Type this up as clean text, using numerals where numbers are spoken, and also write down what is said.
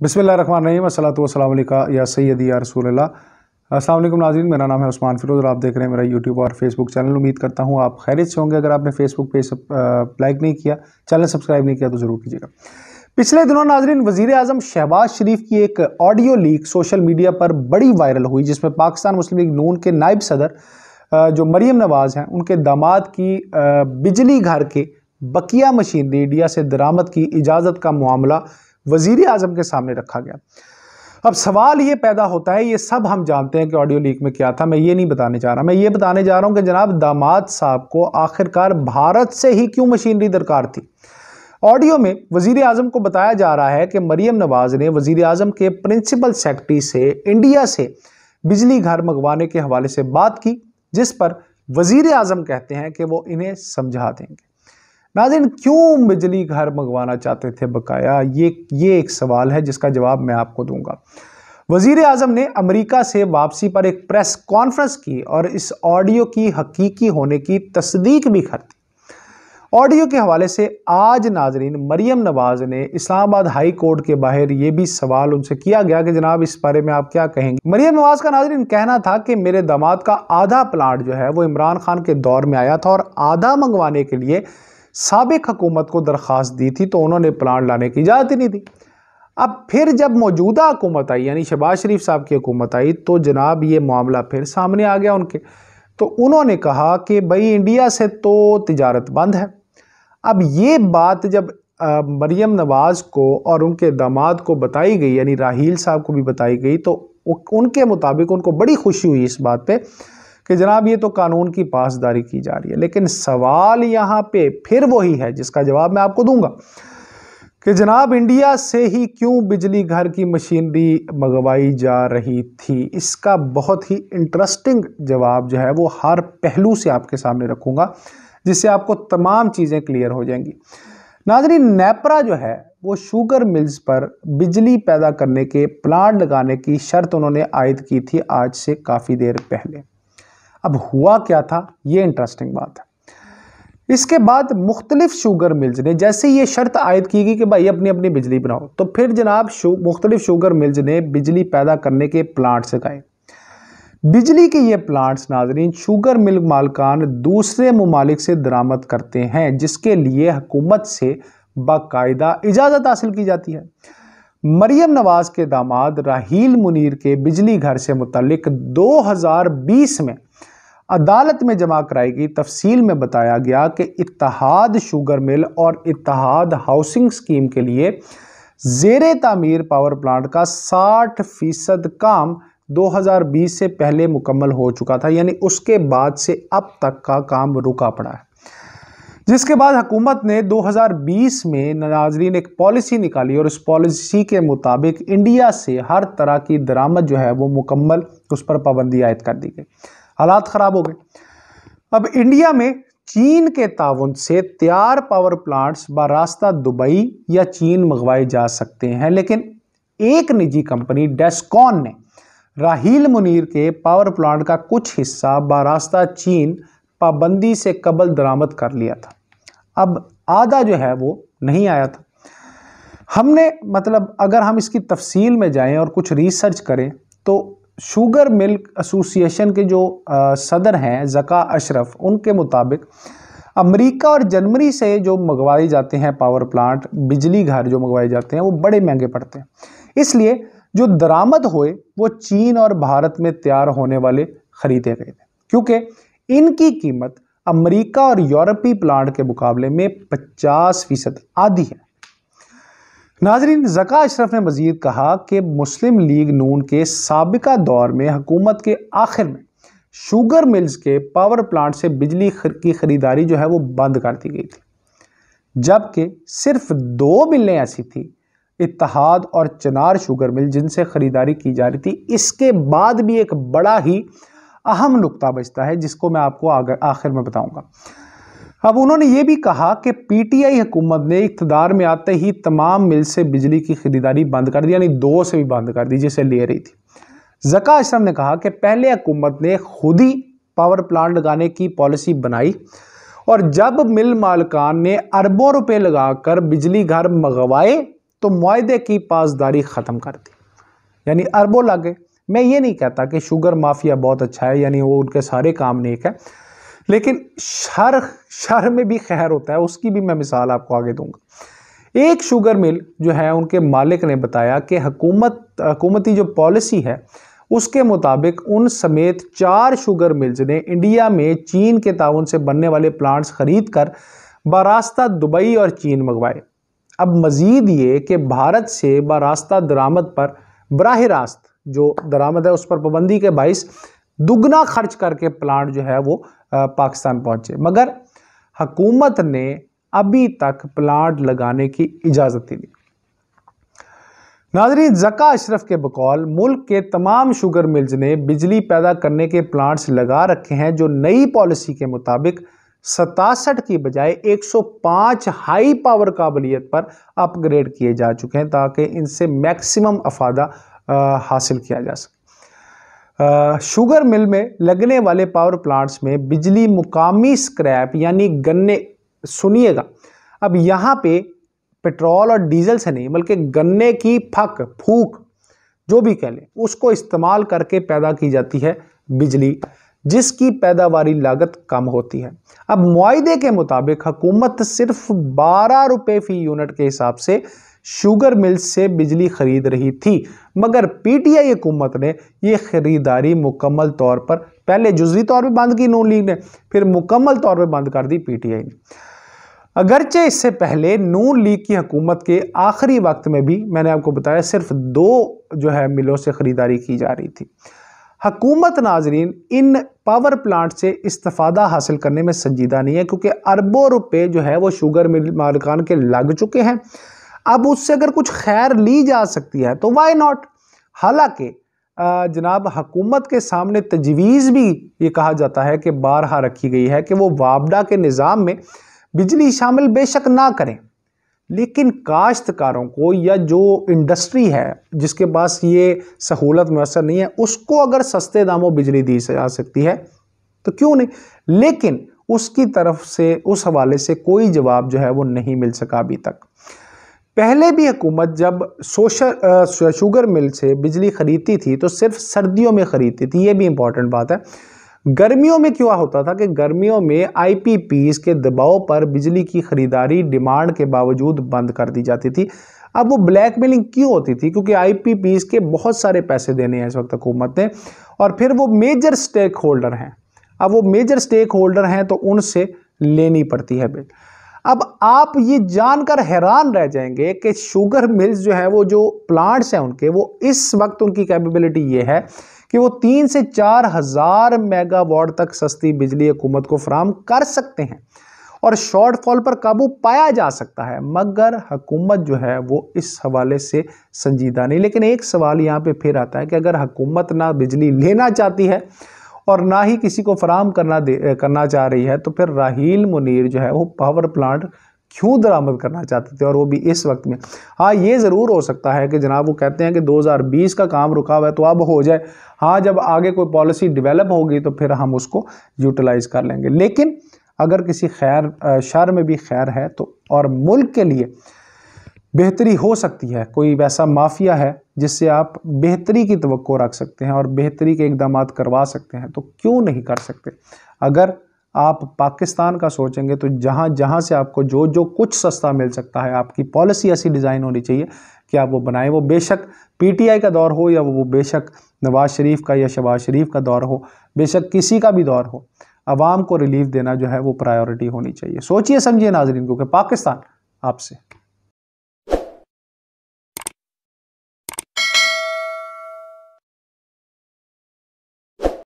बिस्मिल्लाहिर्रहमानिर्रहीम अस्सलातु वस्सलामु अलैका या सय्यदी या रसूलल्लाह। अस्सलाम वालेकुम नाज़रीन, मेरा नाम है उस्मान फिरोज़ और आप देख रहे हैं मेरा यूट्यूब और फेसबुक चैनल। उम्मीद करता हूँ आप खैरियत से होंगे। अगर आपने फेसबुक पेज लाइक नहीं किया, चैनल सब्सक्राइब नहीं किया तो ज़रूर कीजिएगा। पिछले दिनों नाज़रीन वज़ीर आज़म शहबाज शरीफ की एक ऑडियो लीक सोशल मीडिया पर बड़ी वायरल हुई, जिसमें पाकिस्तान मुस्लिम लीग नून के नायब सदर जो मरियम नवाज़ हैं, उनके दामाद की बिजली घर के बकिया मशीनरी इंडिया से दरामद की इजाज़त का मामला वज़ीर आज़म के सामने रखा गया। अब सवाल ये पैदा होता है, ये सब हम जानते हैं कि ऑडियो लीक में क्या था, मैं ये नहीं बताने जा रहा। मैं ये बताने जा रहा हूँ कि जनाब दामाद साहब को आखिरकार भारत से ही क्यों मशीनरी दरकार थी। ऑडियो में वज़ीर आज़म को बताया जा रहा है कि मरियम नवाज ने वज़ीर आज़म के प्रिंसिपल सेक्रेटरी से इंडिया से बिजली घर मंगवाने के हवाले से बात की, जिस पर वज़ीर आज़म कहते हैं कि वो इन्हें समझा देंगे। नाज़रीन, क्यों बिजली घर मंगवाना चाहते थे बकाया, ये एक सवाल है जिसका जवाब मैं आपको दूंगा। वज़ीर आज़म ने अमेरिका से वापसी पर एक प्रेस कॉन्फ्रेंस की और इस ऑडियो की हकीकी होने की तस्दीक भी कर दी। ऑडियो के हवाले से आज नाज़रीन मरियम नवाज ने इस्लामाबाद हाई कोर्ट के बाहर ये भी सवाल उनसे किया गया कि जनाब इस बारे में आप क्या कहेंगे। मरियम नवाज का नाज़रीन कहना था कि मेरे दामाद का आधा प्लांट जो है वो इमरान खान के दौर में आया था और आधा मंगवाने के लिए साबिक हुकूमत को दरख्वास्त दी थी, तो उन्होंने प्लांट लाने की इजाज़त ही नहीं दी। अब फिर जब मौजूदा हुकूमत आई, यानी शहबाज शरीफ साहब की हुकूमत आई, तो जनाब ये मामला फिर सामने आ गया उनके। तो उन्होंने कहा कि भाई इंडिया से तो तिजारत बंद है। अब ये बात जब मरियम नवाज को और उनके दामाद को बताई गई, यानी राहील साहब को भी बताई गई, तो उनके मुताबिक उनको बड़ी खुशी हुई इस बात पे कि जनाब ये तो कानून की पासदारी की जा रही है। लेकिन सवाल यहाँ पे फिर वही है जिसका जवाब मैं आपको दूंगा कि जनाब इंडिया से ही क्यों बिजली घर की मशीनरी मंगवाई जा रही थी। इसका बहुत ही इंटरेस्टिंग जवाब जो है वो हर पहलू से आपके सामने रखूंगा, जिससे आपको तमाम चीज़ें क्लियर हो जाएंगी। नाज़रीन, नेपरा जो है वो शुगर मिल्स पर बिजली पैदा करने के प्लांट लगाने की शर्त उन्होंने आयद की थी आज से काफ़ी देर पहले। अब हुआ क्या था, ये इंटरेस्टिंग बात है। इसके बाद मुख्तलिफ शुगर मिल्स ने, जैसे ये शर्त आयद की गई कि भाई अपनी अपनी बिजली बनाओ, तो फिर जनाब मुख्तलिफ शुगर मिल्स ने बिजली पैदा करने के प्लांट्स लगाए। बिजली के ये प्लांट्स नाजरीन शुगर मिल मालकान दूसरे ममालिक से दरामद करते हैं, जिसके लिए हुकूमत से बाकायदा इजाज़त हासिल की जाती है। मरियम नवाज के दामाद राहील मुनीर के बिजली घर से मुतल्लिक 2020 में अदालत में जमा कराई गई तफसील में बताया गया कि इत्तेहाद शुगर मिल और इत्तेहाद हाउसिंग स्कीम के लिए ज़ेरे तामीर पावर प्लांट का 60% काम 2020 से पहले मुकम्मल हो चुका था, यानी उसके बाद से अब तक का काम रुका पड़ा है। जिसके बाद हुकूमत ने 2020 में नाज़रीन एक पॉलिसी निकाली और उस पॉलिसी के मुताबिक इंडिया से हर तरह की दरामद जो है वो मुकम्मल, उस पर पाबंदी आयद कर दी गई। हालात ख़राब हो गए। अब इंडिया में चीन के ताउन से तैयार पावर प्लांट्स बरास्ता दुबई या चीन मंगवाए जा सकते हैं, लेकिन एक निजी कंपनी डेस्कॉन ने राहील मुनीर के पावर प्लांट का कुछ हिस्सा बरास्ता चीन पाबंदी से कबल दरामद कर लिया था। अब आधा जो है वो नहीं आया था। हमने अगर हम इसकी तफसील में जाएं और कुछ रिसर्च करें, तो शुगर मिल्क एसोसिएशन के जो सदर हैं ज़का अशरफ, उनके मुताबिक अमेरिका और जर्मनी से जो मंगवाए जाते हैं पावर प्लांट, बिजली घर जो मंगवाए जाते हैं, वो बड़े महंगे पड़ते हैं। इसलिए जो दरामद हुए वो चीन और भारत में तैयार होने वाले खरीदे गए थे, क्योंकि इनकी कीमत अमेरिका और यूरोपीय प्लांट के मुकाबले में 50% आधी है। नाजरीन, ज़का अशरफ ने मजीद कहा कि मुस्लिम लीग नून के साबिका दौर में हुकूमत के आखिर में शुगर मिल्स के पावर प्लांट से बिजली की खरीदारी जो है वो बंद कर दी गई थी, जबकि सिर्फ 2 मिलें ऐसी थी, इत्तेहाद और चिनार शुगर मिल, जिनसे खरीदारी की जा रही थी। इसके बाद भी एक बड़ा ही अहम नुक्ता बचता है जिसको मैं आपको आखिर में बताऊंगा। अब उन्होंने ये भी कहा कि पीटीआई हुकूमत ने इख्तिदार में आते ही तमाम मिल से बिजली की खरीदारी बंद कर दी, यानी 2 से भी बंद कर दी जिसे ले रही थी। ज़का अशरफ ने कहा कि पहले हुकूमत ने खुद ही पावर प्लांट लगाने की पॉलिसी बनाई और जब मिल मालकान ने अरबों रुपए लगाकर बिजली घर मंगवाए तो मुआहदे की पासदारी ख़त्म कर दी, यानी अरबों लग गए। मैं ये नहीं कहता कि शुगर माफिया बहुत अच्छा है, यानी वो उनके सारे काम नेक है, लेकिन शर में भी खैर होता है, उसकी भी मैं मिसाल आपको आगे दूंगा। एक शुगर मिल जो है, उनके मालिक ने बताया कि हुकूमती जो पॉलिसी है उसके मुताबिक उन समेत 4 शुगर मिल्स ने इंडिया में चीन के ताउन से बनने वाले प्लांट्स खरीद कर बरास्ता दुबई और चीन मंगवाए। अब मजीद ये कि भारत से बरास्ता दरामद पर बराह रास्त जो दरामद है उस पर पाबंदी के बाइस दुगना खर्च करके प्लांट जो है वो पाकिस्तान पहुंचे, मगर हुकूमत ने अभी तक प्लांट लगाने की इजाज़त ही दी। नाज़रीन, ज़का अशरफ के बकौल मुल्क के तमाम शुगर मिल्स ने बिजली पैदा करने के प्लांट्स लगा रखे हैं जो नई पॉलिसी के मुताबिक 67 की बजाय 105 हाई पावर काबिलियत पर अपग्रेड किए जा चुके हैं ताकि इनसे मैक्सिमम अफादा हासिल किया जा सके। शुगर मिल में लगने वाले पावर प्लांट्स में बिजली मुकामी स्क्रैप यानी गन्ने, सुनिएगा, अब यहाँ पे पेट्रोल और डीजल से नहीं बल्कि गन्ने की फूक जो भी कह लें उसको इस्तेमाल करके पैदा की जाती है बिजली, जिसकी पैदावारी लागत कम होती है। अब मुआहदे के मुताबिक हुकूमत सिर्फ 12 रुपए फी यूनिट के हिसाब से शुगर मिल्स से बिजली खरीद रही थी, मगर पीटीआई हुकूमत ने यह खरीदारी मुकम्मल तौर पर पहले जुज़वी तौर पर बंद की नून लीग ने, फिर मुकम्मल तौर पर बंद कर दी पीटीआई ने। अगरचे इससे पहले नून लीग की हुकूमत के आखिरी वक्त में भी मैंने आपको बताया सिर्फ 2 जो है मिलों से खरीदारी की जा रही थी। हुकूमत नाजरीन इन पावर प्लांट से इस्तिफादा हासिल करने में संजीदा नहीं है, क्योंकि अरबों रुपए जो है वो शुगर मिल मालिकान के लग चुके हैं। अब उससे अगर कुछ खैर ली जा सकती है तो वाई नॉट। हालांकि जनाब हुकूमत के सामने तजवीज़ भी ये कहा जाता है कि बारहा रखी गई है कि वो वापडा के निज़ाम में बिजली शामिल बेशक ना करें, लेकिन काश्तकारों को या जो इंडस्ट्री है जिसके पास ये सहूलत मैसर नहीं है उसको अगर सस्ते दामों बिजली दी जा सकती है तो क्यों नहीं, लेकिन उसकी तरफ से उस हवाले से कोई जवाब जो है वो नहीं मिल सका अभी तक। पहले भी हुकूमत जब शुगर मिल से बिजली खरीदती थी तो सिर्फ सर्दियों में खरीदती थी, ये भी इंपॉर्टेंट बात है। गर्मियों में क्या होता था कि गर्मियों में आईपीपीज के दबाव पर बिजली की खरीदारी डिमांड के बावजूद बंद कर दी जाती थी। अब वो ब्लैकमेलिंग क्यों होती थी, क्योंकि आईपीपीज के बहुत सारे पैसे देने हैं इस वक्त हुकूमत ने, और फिर वो मेजर स्टेक होल्डर हैं। अब वो मेजर स्टेक होल्डर हैं तो उनसे लेनी पड़ती है बिल। अब आप ये जानकर हैरान रह जाएंगे कि शुगर मिल्स जो है वो जो प्लांट्स हैं उनके, वो इस वक्त उनकी कैपेबिलिटी ये है कि वो 3 से 4 हज़ार मेगावाट तक सस्ती बिजली हुकूमत को फराहम कर सकते हैं और शॉर्टफॉल पर काबू पाया जा सकता है, मगर हुकूमत जो है वो इस हवाले से संजीदा नहीं। लेकिन एक सवाल यहाँ पे फिर आता है कि अगर हुकूमत ना बिजली लेना चाहती है और ना ही किसी को फराहम करना चाह रही है तो फिर राहील मुनीर जो है वो पावर प्लांट क्यों दरामद करना चाहते थे, और वो भी इस वक्त में। हाँ, ये ज़रूर हो सकता है कि जनाब वो कहते हैं कि 2020 का काम रुका हुआ है तो अब हो जाए, हाँ जब आगे कोई पॉलिसी डेवलप होगी तो फिर हम उसको यूटिलाइज़ कर लेंगे। लेकिन अगर किसी शर में भी खैर है तो, और मुल्क के लिए बेहतरी हो सकती है, कोई वैसा माफिया है जिससे आप बेहतरी की तवक्को रख सकते हैं और बेहतरी के इक़दाम करवा सकते हैं, तो क्यों नहीं कर सकते। अगर आप पाकिस्तान का सोचेंगे तो जहाँ जहाँ से आपको जो जो कुछ सस्ता मिल सकता है, आपकी पॉलिसी ऐसी डिज़ाइन होनी चाहिए कि आप वो बनाएं। वो बेशक पीटीआई का दौर हो या वो बेशक नवाज शरीफ का या शहबाज शरीफ का दौर हो, बेशक किसी का भी दौर हो, आवाम को रिलीफ देना जो है वो प्रायोरिटी होनी चाहिए। सोचिए समझिए नाज़रीन, क्योंकि पाकिस्तान आपसे